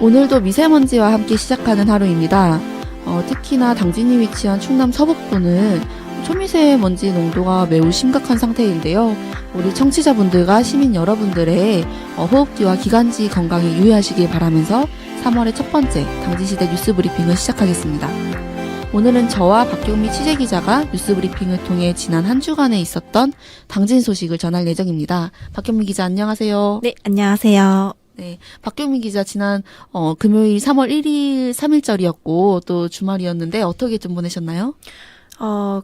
오늘도 미세먼지와 함께 시작하는 하루입니다. 특히나 당진이 위치한 충남 서북부는 초미세먼지 농도가 매우 심각한 상태인데요. 우리 청취자분들과 시민 여러분들의 호흡기와 기관지 건강에 유의하시길 바라면서 3월의 첫 번째 당진시대 뉴스 브리핑을 시작하겠습니다. 오늘은 저와 박경미 취재기자가 뉴스 브리핑을 통해 지난 한 주간에 있었던 당진 소식을 전할 예정입니다. 박경미 기자 안녕하세요. 네, 안녕하세요. 네, 박경미 기자 지난 금요일 3월 1일 3일절이었고 또 주말이었는데 어떻게 좀 보내셨나요?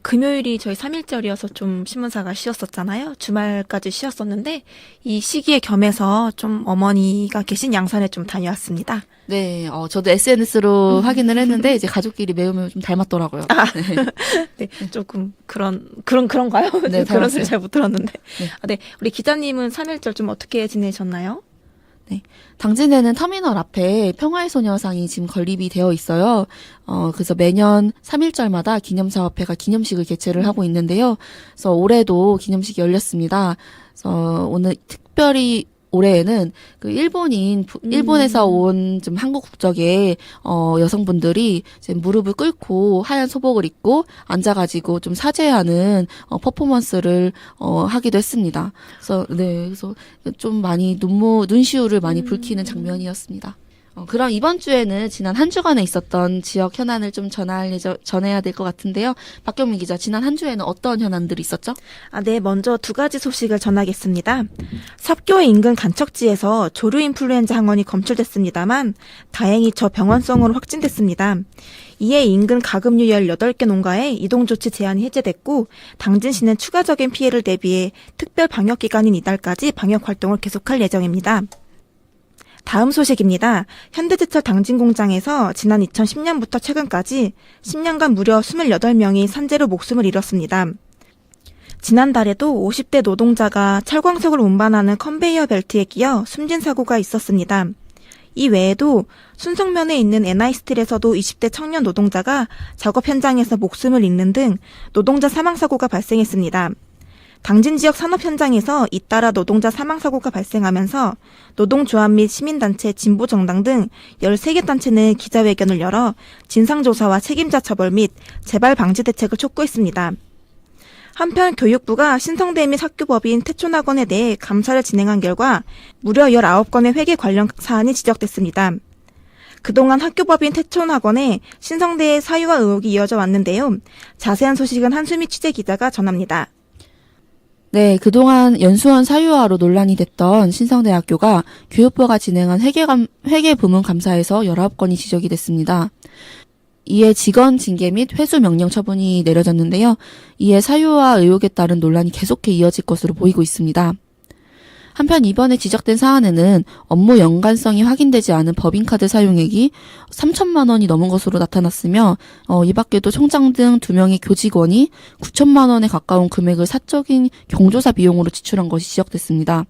금요일이 저희 3일절이어서 좀 신문사가 쉬었었잖아요. 주말까지 쉬었었는데 이 시기에 겸해서 좀 어머니가 계신 양산에 좀 다녀왔습니다. 네, 저도 SNS로 확인을 했는데 이제 가족끼리 매우 좀 닮았더라고요. 네, 조금 그런가요? 네, 그런 소리 잘 못 들었는데. 네. 네, 우리 기자님은 3일절 좀 어떻게 지내셨나요? 네. 당진에는 터미널 앞에 평화의 소녀상이 지금 건립이 되어 있어요. 그래서 매년 3일절마다 기념사업회가 기념식을 개최를 하고 있는데요. 그래서 올해도 기념식이 열렸습니다. 그래서 오늘 특별히 올해에는 그 일본에서 온 좀 한국 국적의 여성분들이 이제 무릎을 꿇고 하얀 소복을 입고 앉아가지고 좀 사죄하는 퍼포먼스를 하기도 했습니다. 그래서 좀 많이 눈시울을 많이 붉히는 장면이었습니다. 그럼 이번 주에는 지난 한 주간에 있었던 지역 현안을 좀 전해야 될 것 같은데요. 박경민 기자, 지난 한 주에는 어떤 현안들이 있었죠? 네, 먼저 두 가지 소식을 전하겠습니다. 삽교 인근 간척지에서 조류 인플루엔자 항원이 검출됐습니다만 다행히 저병원성으로 확진됐습니다. 이에 인근 가금류 18개 농가에 이동 조치 제한이 해제됐고 당진시는 추가적인 피해를 대비해 특별 방역기간인 이달까지 방역 활동을 계속할 예정입니다. 다음 소식입니다. 현대제철 당진공장에서 지난 2010년부터 최근까지 10년간 무려 28명이 산재로 목숨을 잃었습니다. 지난달에도 50대 노동자가 철광석을 운반하는 컨베이어 벨트에 끼어 숨진 사고가 있었습니다. 이 외에도 순성면에 있는 NI스틸에서도 20대 청년 노동자가 작업 현장에서 목숨을 잃는 등 노동자 사망사고가 발생했습니다. 당진 지역 산업 현장에서 잇따라 노동자 사망사고가 발생하면서 노동조합 및 시민단체, 진보정당 등 13개 단체는 기자회견을 열어 진상조사와 책임자 처벌 및 재발 방지 대책을 촉구했습니다. 한편 교육부가 신성대 및 학교법인 태촌학원에 대해 감사를 진행한 결과 무려 19건의 회계 관련 사안이 지적됐습니다. 그동안 학교법인 태촌학원에 신성대의 사유화 의혹이 이어져 왔는데요. 자세한 소식은 한수미 취재기자가 전합니다. 네, 그동안 연수원 사유화로 논란이 됐던 신성대학교가 교육부가 진행한 회계 부문 감사에서 19건이 지적이 됐습니다. 이에 직원 징계 및 회수 명령 처분이 내려졌는데요. 이에 사유화 의혹에 따른 논란이 계속해 이어질 것으로 보이고 있습니다. 한편 이번에 지적된 사안에는 업무 연관성이 확인되지 않은 법인카드 사용액이 3천만 원이 넘은 것으로 나타났으며 이 밖에도 총장 등 2명의 교직원이 9천만 원에 가까운 금액을 사적인 경조사 비용으로 지출한 것이 지적됐습니다.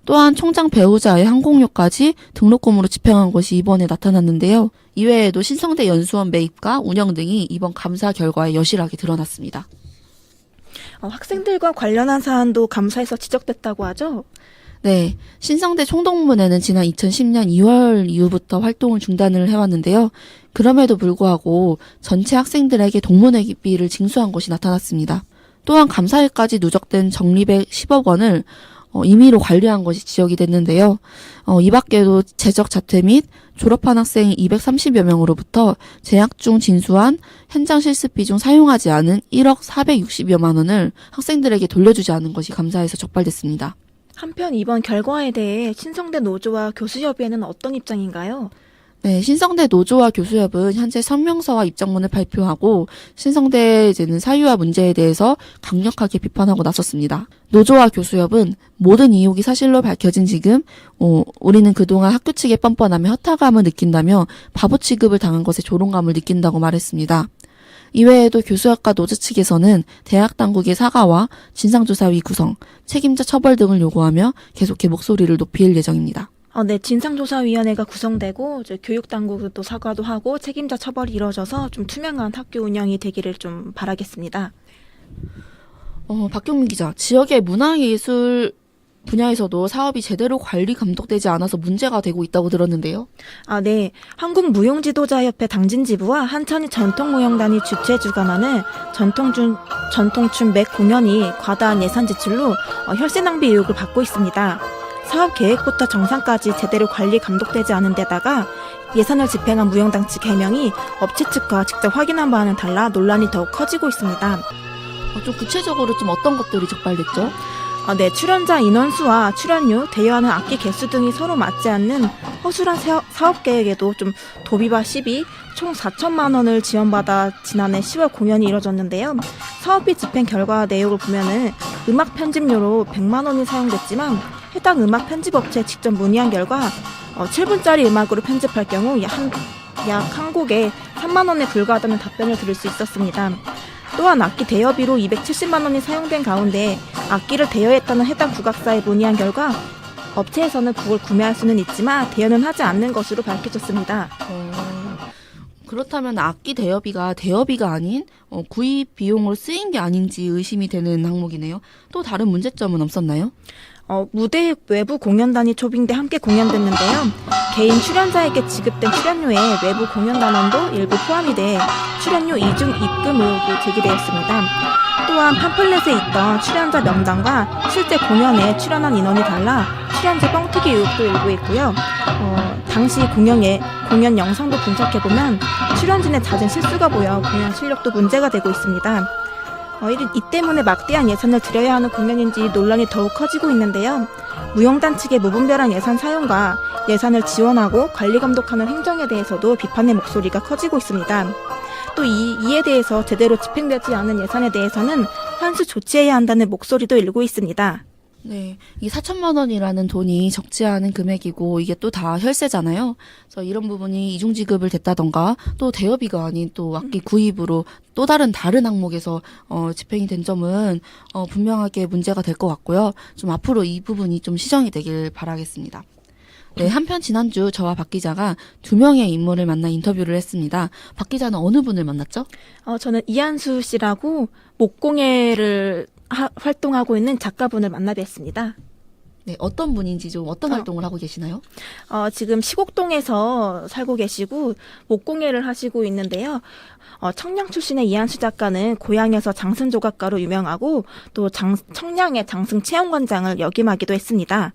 또한 총장 배우자의 항공료까지 등록금으로 집행한 것이 이번에 나타났는데요. 이외에도 신성대 연수원 매입과 운영 등이 이번 감사 결과에 여실하게 드러났습니다. 학생들과 관련한 사안도 감사에서 지적됐다고 하죠? 네, 신성대 총동문회는 지난 2010년 2월 이후부터 활동을 중단을 해왔는데요. 그럼에도 불구하고 전체 학생들에게 동문회비를 징수한 것이 나타났습니다. 또한 감사일까지 누적된 적립액 10억 원을 임의로 관리한 것이 지적이 됐는데요. 이 밖에도 재적 자퇴 및 졸업한 학생 230여 명으로부터 재학 중 진수한 현장 실습비 중 사용하지 않은 1억 460여만 원을 학생들에게 돌려주지 않은 것이 감사에서 적발됐습니다. 한편 이번 결과에 대해 신성대 노조와 교수협의회는 어떤 입장인가요? 네, 신성대 노조와 교수협은 현재 성명서와 입장문을 발표하고 신성대는 사유화 문제에 대해서 강력하게 비판하고 나섰습니다. 노조와 교수협은 모든 의혹이 사실로 밝혀진 지금 우리는 그동안 학교 측의 뻔뻔함에 허탈감을 느낀다며 바보 취급을 당한 것에 조롱감을 느낀다고 말했습니다. 이외에도 교수협과 노조 측에서는 대학 당국의 사과와 진상조사위 구성, 책임자 처벌 등을 요구하며 계속해 목소리를 높일 예정입니다. 네, 진상조사위원회가 구성되고 이제 교육당국도 사과도 하고 책임자 처벌이 이루어져서 좀 투명한 학교 운영이 되기를 좀 바라겠습니다. 박경민 기자, 지역의 문화예술 분야에서도 사업이 제대로 관리 감독되지 않아서 문제가 되고 있다고 들었는데요. 네. 한국무용지도자협회 당진지부와 한천이 전통무용단이 주최 주관하는 전통춤 맥 공연이 과다한 예산 지출로 혈세 낭비 의혹을 받고 있습니다. 사업 계획부터 정상까지 제대로 관리 감독되지 않은 데다가 예산을 집행한 무용단 측 해명이 업체 측과 직접 확인한 바와는 달라 논란이 더욱 커지고 있습니다. 좀 구체적으로 좀 어떤 것들이 적발됐죠? 네, 출연자 인원수와 출연료, 대여하는 악기 개수 등이 서로 맞지 않는 허술한 사업 계획에도 좀 도비와 시비 총 4천만 원을 지원받아 지난해 10월 공연이 이뤄졌는데요. 사업비 집행 결과 내용을 보면은 음악 편집료로 100만 원이 사용됐지만 해당 음악 편집업체에 직접 문의한 결과 7분짜리 음악으로 편집할 경우 약 한 곡에 3만 원에 불과하다는 답변을 들을 수 있었습니다. 또한 악기 대여비로 270만 원이 사용된 가운데 악기를 대여했다는 해당 국악사에 문의한 결과 업체에서는 곡을 구매할 수는 있지만 대여는 하지 않는 것으로 밝혀졌습니다. 그렇다면 악기 대여비가 대여비가 아닌 구입 비용으로 쓰인 게 아닌지 의심이 되는 항목이네요. 또 다른 문제점은 없었나요? 무대 외부 공연단이 초빙돼 함께 공연됐는데요. 개인 출연자에게 지급된 출연료에 외부 공연단원도 일부 포함이 돼 출연료 이중 입금 의혹이 제기되었습니다. 또한 팜플렛에 있던 출연자 명단과 실제 공연에 출연한 인원이 달라 출연자 뻥튀기 의혹도 일고 있고요. 당시 공연 영상도 분석해보면 출연진의 잦은 실수가 보여 공연 실력도 문제가 되고 있습니다. 이 때문에 막대한 예산을 들여야 하는 공연인지 논란이 더욱 커지고 있는데요. 무용단 측의 무분별한 예산 사용과 예산을 지원하고 관리 감독하는 행정에 대해서도 비판의 목소리가 커지고 있습니다. 또 이에 대해서 제대로 집행되지 않은 예산에 대해서는 환수 조치해야 한다는 목소리도 일고 있습니다. 네, 이 4천만 원이라는 돈이 적지 않은 금액이고 이게 또 다 혈세잖아요. 그래서 이런 부분이 이중 지급을 됐다던가 또 대여비가 아닌 또 악기 구입으로 또 다른 항목에서 집행이 된 점은 분명하게 문제가 될 것 같고요. 좀 앞으로 이 부분이 좀 시정이 되길 바라겠습니다. 네, 한편 지난주 저와 박 기자가 2명의 인물을 만나 인터뷰를 했습니다. 박 기자는 어느 분을 만났죠? 저는 이한수 씨라고 목공예를 활동하고 있는 작가분을 만나 뵀습니다. 네, 어떤 분인지 좀 어떤 활동을 하고 계시나요? 지금 시곡동에서 살고 계시고 목공예를 하시고 있는데요. 청량 출신의 이한수 작가는 고향에서 장승 조각가로 유명하고 또 청량의 장승 체험관장을 역임하기도 했습니다.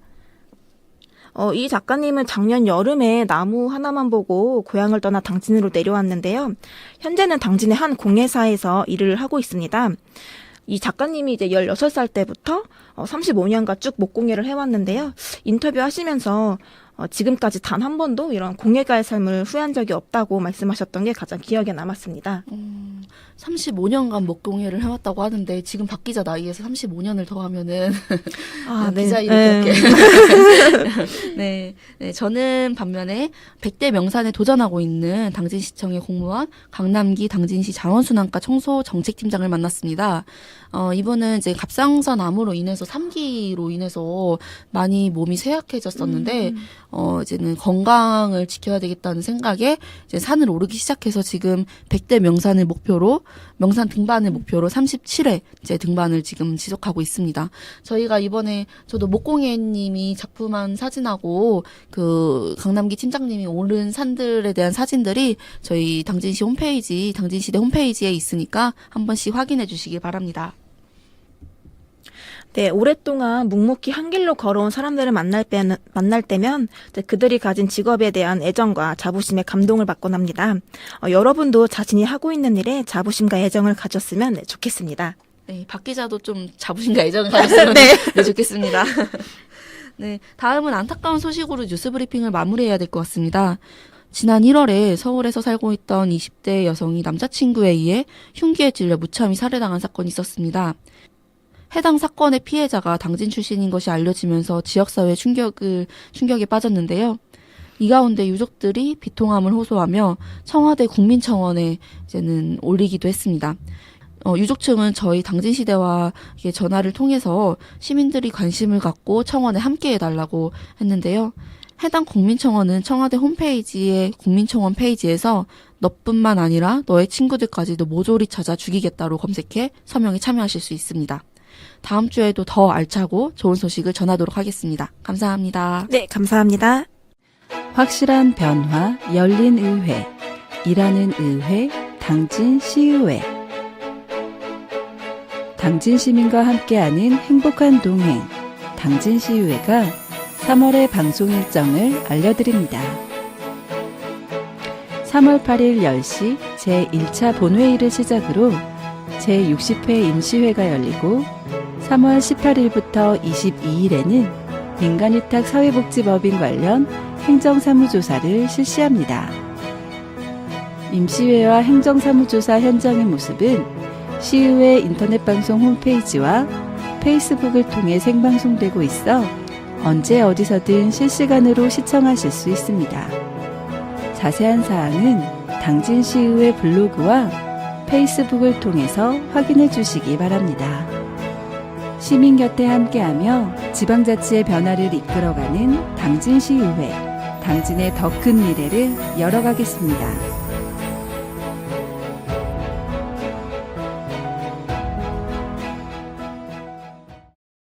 이 작가님은 작년 여름에 나무 하나만 보고 고향을 떠나 당진으로 내려왔는데요. 현재는 당진의 한 공예사에서 일을 하고 있습니다. 이 작가님이 이제 16살 때부터 35년간 쭉 목공예를 해왔는데요. 인터뷰 하시면서 지금까지 단 한 번도 이런 공예가의 삶을 후회한 적이 없다고 말씀하셨던 게 가장 기억에 남았습니다. 35년간 목공예를 해왔다고 하는데 지금 박 기자 나이에서 35년을 더하면은 네. 기자 이렇게 네, 저는 반면에 100대 명산에 도전하고 있는 당진시청의 공무원 강남기 당진시 자원순환과 청소정책팀장을 만났습니다. 이분은 이제 갑상선 암으로 인해서 3기로 인해서 많이 몸이 쇠약해졌었는데 이제는 건강을 지켜야 되겠다는 생각에 이제 산을 오르기 시작해서 지금 100대 명산 등반을 목표로 37회 이제 등반을 지금 지속하고 있습니다. 저희가 이번에 저도 목공예님이 작품한 사진하고 그 강남기 팀장님이 오른 산들에 대한 사진들이 저희 당진시 홈페이지, 당진시대 홈페이지에 있으니까 한 번씩 확인해 주시기 바랍니다. 네, 오랫동안 묵묵히 한 길로 걸어온 사람들을 만날 때면 그들이 가진 직업에 대한 애정과 자부심에 감동을 받곤 합니다. 여러분도 자신이 하고 있는 일에 자부심과 애정을 가졌으면 좋겠습니다. 네, 박 기자도 좀 자부심과 애정을 가졌으면 네, 좋겠습니다. 네, 다음은 안타까운 소식으로 뉴스 브리핑을 마무리해야 될 것 같습니다. 지난 1월에 서울에서 살고 있던 20대 여성이 남자친구에 의해 흉기에 찔려 무참히 살해당한 사건이 있었습니다. 해당 사건의 피해자가 당진 출신인 것이 알려지면서 지역사회 충격에 빠졌는데요. 이 가운데 유족들이 비통함을 호소하며 청와대 국민청원에 이제는 올리기도 했습니다. 유족 측은 저희 당진시대와 전화를 통해서 시민들이 관심을 갖고 청원에 함께해달라고 했는데요. 해당 국민청원은 청와대 홈페이지의 국민청원 페이지에서 너뿐만 아니라 너의 친구들까지도 모조리 찾아 죽이겠다로 검색해 서명에 참여하실 수 있습니다. 다음 주에도 더 알차고 좋은 소식을 전하도록 하겠습니다. 감사합니다. 네, 감사합니다. 확실한 변화, 열린 의회, 일하는 의회, 당진 시의회. 당진 시민과 함께하는 행복한 동행, 당진 시의회가 3월의 방송 일정을 알려드립니다. 3월 8일 10시 제1차 본회의를 시작으로 제60회 임시회가 열리고 3월 18일부터 22일에는 민간위탁 사회복지법인 관련 행정사무조사를 실시합니다. 임시회와 행정사무조사 현장의 모습은 시의회 인터넷방송 홈페이지와 페이스북을 통해 생방송되고 있어 언제 어디서든 실시간으로 시청하실 수 있습니다. 자세한 사항은 당진시의회 블로그와 페이스북을 통해서 확인해 주시기 바랍니다. 시민 곁에 함께하며 지방자치의 변화를 이끌어가는 당진시의회, 당진의 더 큰 미래를 열어가겠습니다.